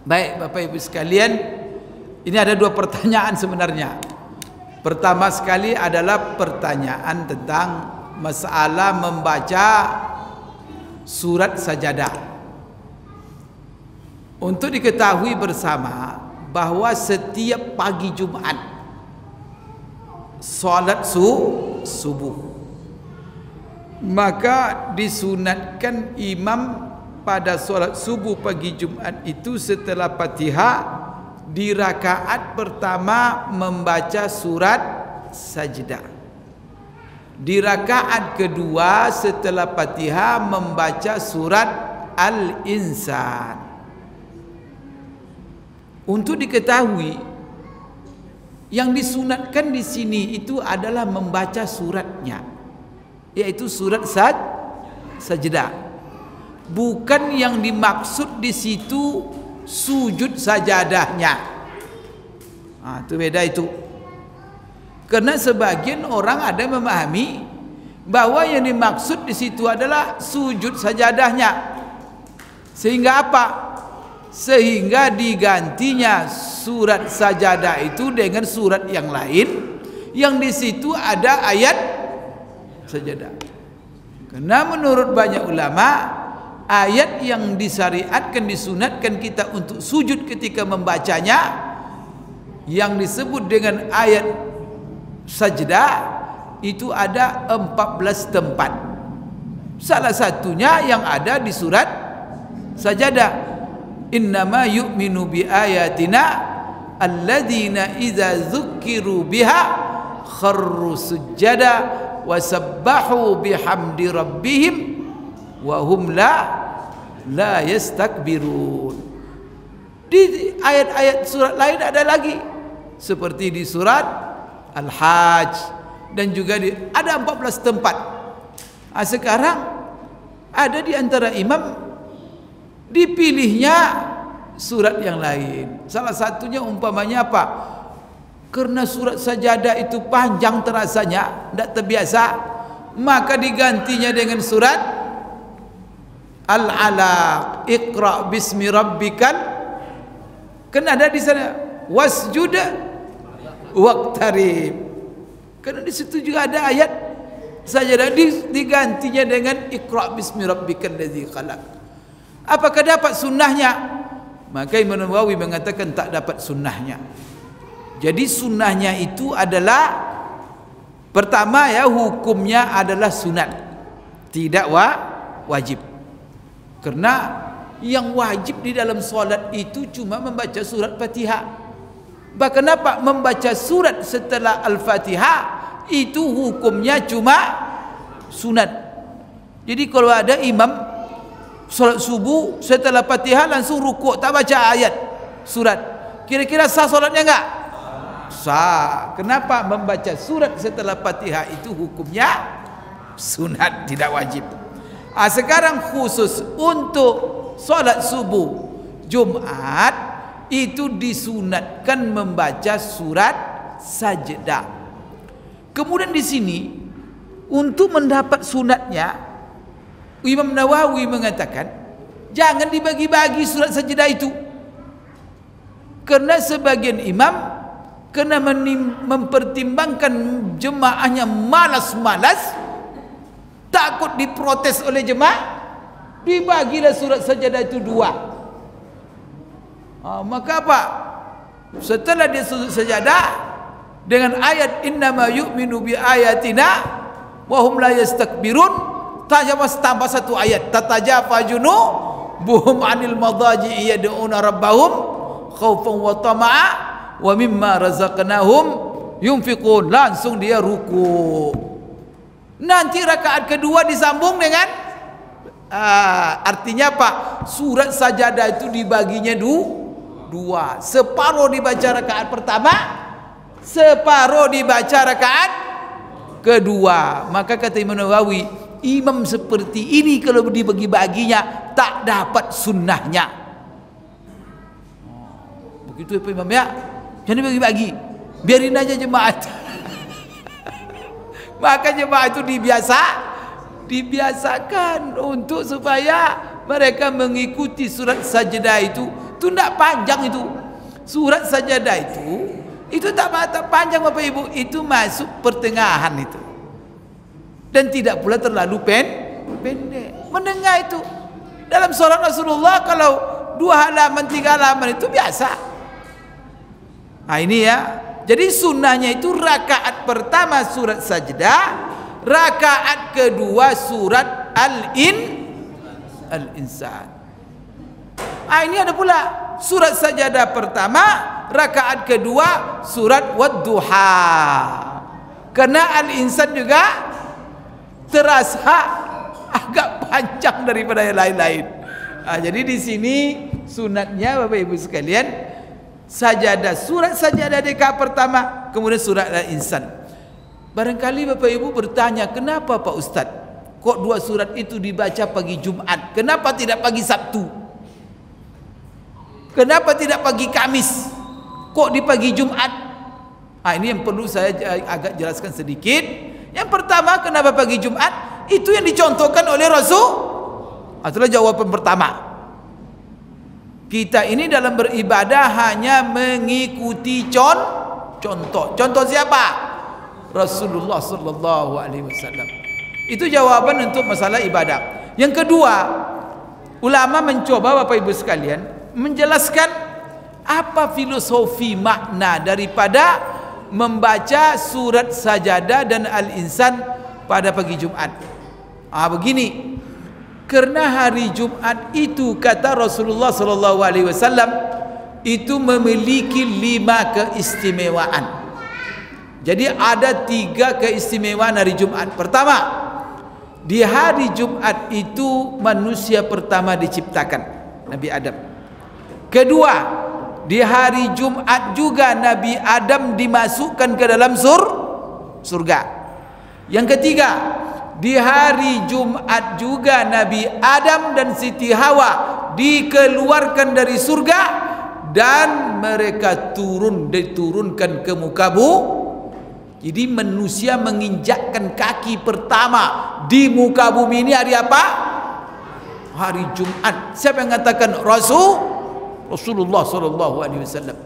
Baik Bapak Ibu sekalian, ini ada dua pertanyaan sebenarnya. Pertama sekali adalah pertanyaan tentang masalah membaca surat sajadah. Untuk diketahui bersama bahwa setiap pagi Jumat solat subuh, maka disunatkan imam pada solat subuh pagi Jumat itu setelah Fatihah di rakaat pertama membaca surat sajdah, di rakaat kedua setelah Fatihah membaca surat Al-Insan. Untuk diketahui, yang disunatkan di sini itu adalah membaca suratnya, yaitu surat sajdah. Bukan yang dimaksud di situ sujud sajadahnya. Itu beda itu. Karena sebagian orang ada memahami bahwa yang dimaksud di situ adalah sujud sajadahnya. Sehingga apa? Sehingga digantinya surat sajadah itu dengan surat yang lain yang di situ ada ayat sajadah. Karena menurut banyak ulama, ayat yang disyariatkan, disunatkan kita untuk sujud ketika membacanya, yang disebut dengan ayat sajdah, itu ada 14 tempat. Salah satunya yang ada di surat sajadah. Innama yu'minu bi ayatina alladzina idza dzukkiru biha kharru sujada wa sabbahu bihamdi rabbihim wa hum la yastakbirun. Di ayat-ayat surat lain ada lagi, seperti di surat Al-Hajj, dan juga ada 14 tempat. Sekarang ada di antara imam dipilihnya surat yang lain. Salah satunya umpamanya apa? Karena surat sajadah itu panjang terasanya, tidak terbiasa, maka digantinya dengan surat Al-Alaq, Iqra bismi rabbikal. Kan ada di sana wasjud waqtarib. Karena di situ juga ada ayat sajadah, digantinya dengan Iqra bismi rabbikal ladzi khalaq. Apakah dapat sunnahnya? Maka Imam Nawawi mengatakan tak dapat sunnahnya. Jadi sunnahnya itu adalah, pertama ya, hukumnya adalah sunat, tidak wajib. Karena yang wajib di dalam solat itu cuma membaca surat Fatihah. Bahkan apa? Membaca surat setelah Al-Fatihah itu hukumnya cuma sunat. Jadi kalau ada imam solat subuh setelah Fatihah langsung rukuk, tak baca ayat surat, kira-kira sah solatnya enggak? Sah. Kenapa? Membaca surat setelah Fatihah itu hukumnya sunat, tidak wajib. Sekarang khusus untuk solat subuh Jumat itu disunatkan membaca surat sajdah. Kemudian di sini untuk mendapat sunatnya, Imam Nawawi mengatakan jangan dibagi-bagi surat sajdah itu, karena sebagian imam kena mempertimbangkan jemaahnya malas-malas, takut diprotes oleh jemaah, dibagilah surat sajdah itu dua. Maka apa? Setelah dia sujud sajadah dengan ayat innama yu'minu bi ayatina wa hum la yastakbirun, tambah satu ayat, tatajafa junubuhum anil madaji'i yad'una rabbahum khaufan wa tama'a wa mimma razaqnahum yunfiqun. Langsung dia ruku. Nanti rakaat kedua disambung dengan artinya apa? Surat sajadah itu dibaginya dua. Separuh dibaca rakaat pertama, separuh dibaca rakaat kedua. Maka kata Imam Nawawi, imam seperti ini kalau dibagi-baginya tak dapat sunnahnya. Begitu ya Pak Imam ya, jangan dibagi-bagi, biarin aja jemaat. Maka jemaah itu dibiasakan untuk supaya mereka mengikuti surat sajdah itu Itu tidak panjang itu. Surat Sajadah itu tak panjang Bapak Ibu. Itu masuk pertengahan itu. Dan tidak pula terlalu pendek. Mendengar itu. Dalam solat Rasulullah kalau 2 halaman 3 halaman itu biasa. Nah ini ya. Jadi sunnahnya itu rakaat pertama surat Sajdah, rakaat kedua surat Al-Insan. Ah ini ada pula surat Sajadah pertama, rakaat kedua surat Wad-Duha. Karena Al-Insan juga terasa agak panjang daripada yang lain-lain. Jadi di sini sunatnya Bapak Ibu sekalian, Sajadah, surat Sajadah rakaat pertama, kemudian surat Al-Insan. Barangkali Bapak Ibu bertanya, kenapa Pak Ustaz kok 2 surat itu dibaca pagi Jumat? Kenapa tidak pagi Sabtu? Kenapa tidak pagi Kamis? Kok di pagi Jumat? Ini yang perlu saya agak jelaskan sedikit. Yang pertama, kenapa pagi Jumat? Itu yang dicontohkan oleh Rasul. Itulah jawaban pertama. Kita ini dalam beribadah hanya mengikuti contoh. Contoh siapa? Rasulullah sallallahu alaihi wasallam. Itu jawaban untuk masalah ibadah. Yang kedua, ulama mencoba Bapak Ibu sekalian menjelaskan apa filosofi makna daripada membaca surat Sajadah dan Al-Insan pada pagi Jumat. Begini, karena hari Jumat itu kata Rasulullah sallallahu alaihi wasallam itu memiliki 5 keistimewaan. Jadi ada 3 keistimewaan hari Jumat. Pertama, di hari Jumat itu manusia pertama diciptakan, Nabi Adam. Kedua, di hari Jumat juga Nabi Adam dimasukkan ke dalam surga. Yang ketiga, di hari Jumat juga Nabi Adam dan Siti Hawa dikeluarkan dari surga dan mereka diturunkan ke muka bumi. Jadi manusia menginjakkan kaki pertama di muka bumi ini hari apa? Hari Jumat. Siapa yang mengatakan? Rasulullah sallallahu alaihi wasallam.